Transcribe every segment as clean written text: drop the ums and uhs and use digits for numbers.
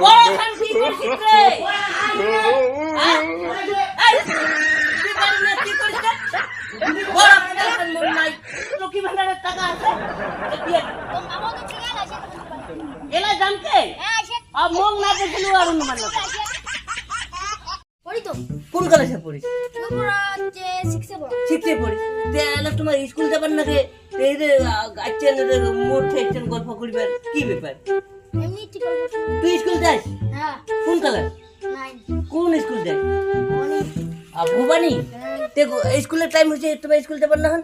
বড় খান কি করছিস রে কি করিস বড় খান মন নাই লক্ষ্মী ভান্ডারের টাকা আছে এলা জানকে আর মন না দেখলু আর অন্য মানে পড়ি তো কোন কলেজে পড়িস যে শিখতে পড়িস তাহলে তোমার স্কুল যাবার না রে এই যে আচ্ছেন মোট থাকছেন গল্প করিবার কি ব্যাপার এমনি ঠিক আছে তুই স্কুল যাস হ্যাঁ কোন ক্লাস 9 কোন স্কুল যাস ভবানী তে স্কুলের টাইম হচ্ছে তোমার স্কুল যাবার না হন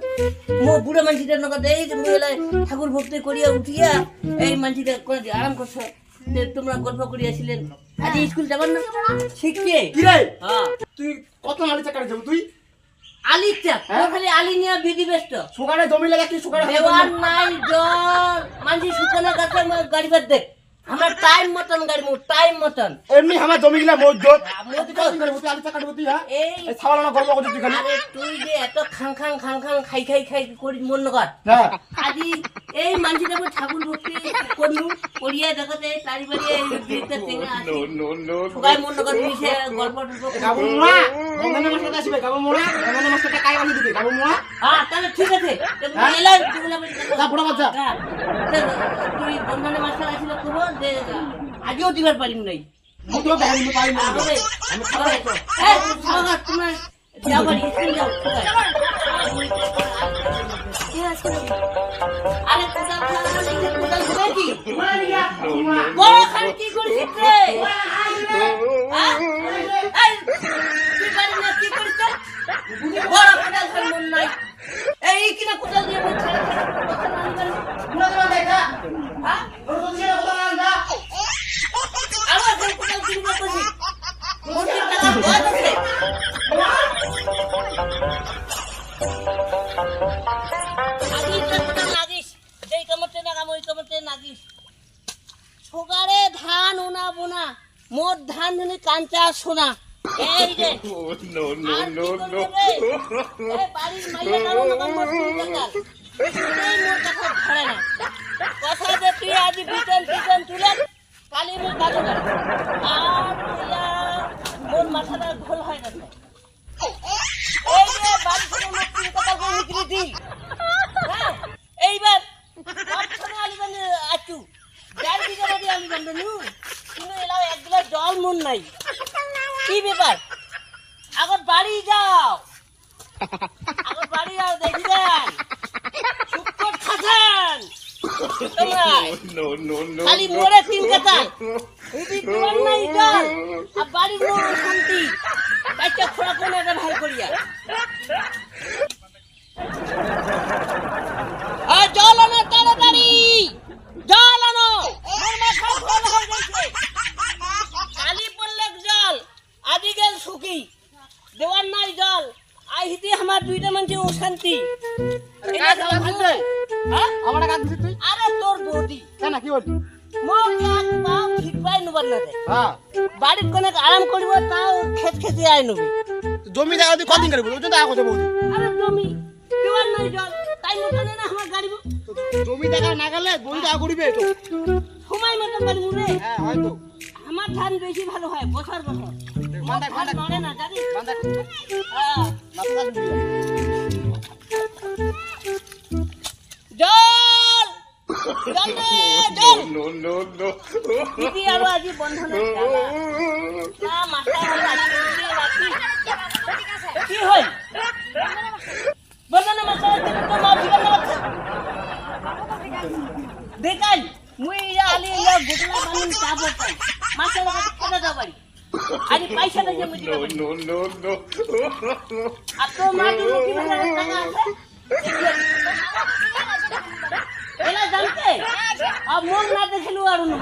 মো বুড়া মানসিটার নগদ এই যে মেলা ঠাকুর ভক্তি করিয়া উঠিয়া এই মানসিটা করে আরাম করছ তোমরা গল্প করিয়াছিলেন আজ স্কুল যাবার না শিখতে কি রে হ্যাঁ তুই কত নালি চাকারে যাবো তুই আলিটা খালি আলি নিয়া বিধি ব্যস্ত সুগারে জমি লাগা কি সুগারে দেওয়ার নাই জল মানসি শুকানো গাছে গাড়ি বাদ দেখ আমার টাইম মতন গাড়ি মু টাইম মতন এমনি আমার জমি গিলা মজুত মজুত। তুই আলি চাকারে তুই হ্যাঁ এই এই ছাওয়ালা গল্প করছিস তুই খালি আরে তুই যে এত খাং খাই করি মন নগর হ্যাঁ আজি এই মানসিটা ঠাকুর ভক্তি করলু করিয়া দেখাতে তারি বাড়ি বিরতে থেকে আসি সবাই মন নগর মিশে গল্প গাবো মোড়া গঙ্গানে মাছটা আসবে গাবো মোড়া গঙ্গানে মাছটা কাই বানি দিবে গাবো মোড়া হ্যাঁ তাহলে ঠিক আছে এলা যেগুলা যা বুড়া বাচ্চা তুই বন্ধনে মাস্টার আসিল কব যে আজও দিবার পারিম নাই মুতো গাড়ি মে পাই না হবে আমি খাবার তো এই সবাই তোমার যাবার স্কুল যাও আরে কোথাও কোথাও কি বড় খান কি করিস রে তুই পারি না কি করিস বড় কোথাও খান মন নাই এই কিনা কোথাও দিয়ে আমি ছেড়ে বুড়া দেবা দেখা হ্যাঁ ওর তো ছেলে কথা না আমার কোথাও চিন্তা করছিস মন্দির টাকা বন্ধ আছে সোগারে ধান ওনা বোনা মোট ধান ধুনি কাঞ্চা সোনা এই রে বাড়ির মাইয়া কারণ মোট কথা ধরে না কথা যে তুই আজ বিটন তুলে কালি মুখ কাজু আর মোট মাথাটা ঘোল হয় না এই যে বাড়ি থেকে মোট 3 টাকা করে বিক্রি দিই হ্যাঁ এইবার সবসময় আলিগঞ্জ আচু 4 বিঘা বাড়ি আলিগঞ্জ নু কিন্তু এলাও এক গ্লাস জল মন নাই কি ব্যাপার আগর বাড়ি যাও দেখি দেন শুক্কর খাচ্ছেন খালি মোড়ে 3 কথা যদি জল নাই জল আর বাড়ির মোড় শান্তি বাচ্চা খোড়া কোন একটা ভাই করিয়া আর জল আনো তাড়াতাড়ি জল আনো মোর মাথা ঘোল হয়ে গেছে কালি পড়লে জল আদি গেল শুকি দেওয়ার নাই জল আইতে আমার দুইটা মানুষ অশান্তি কাজ দিতে হ্যাঁ আমার কাজ দিতে তুই আরে তোর বৌদি কেন কি বলছিস মোর এক পাও ঠিক পাই নবার না দে হ্যাঁ বাড়ির কোনে আরাম করিব তাও খেতে আই নবি জমি জায়গা তুই কদিন করবি ওই তো দেখা কথা বলছি আরে জমি দেওয়ার নাই জল তাই মতনে না আমার গাড়ি জমি দেখা না গেলে বই দেখা করবে তো সময় মতন গাড়ি মুরে হ্যাঁ হয়তো আমার ধান বেশি ভালো হয় বছর বান্দা ধান নড়ে না জানিস বান্দা হ্যাঁ মাথা দিবি জল জল দে জল দিদি আরো আজি বন্ধ না না মাথা রাখি কি হই বন্ধনে মাথা তো মা জীবন রাখছে দেখাই মুই আলি গুটলা বানিন চাবো পাই মাথা রাখা কেটে দাও বাড়ি আরে পয়সা দিয়ে মুই আর তো মা দিদি কি ভালো টাকা আছে এলা জানতে আর মন না দেখলু আর অন্য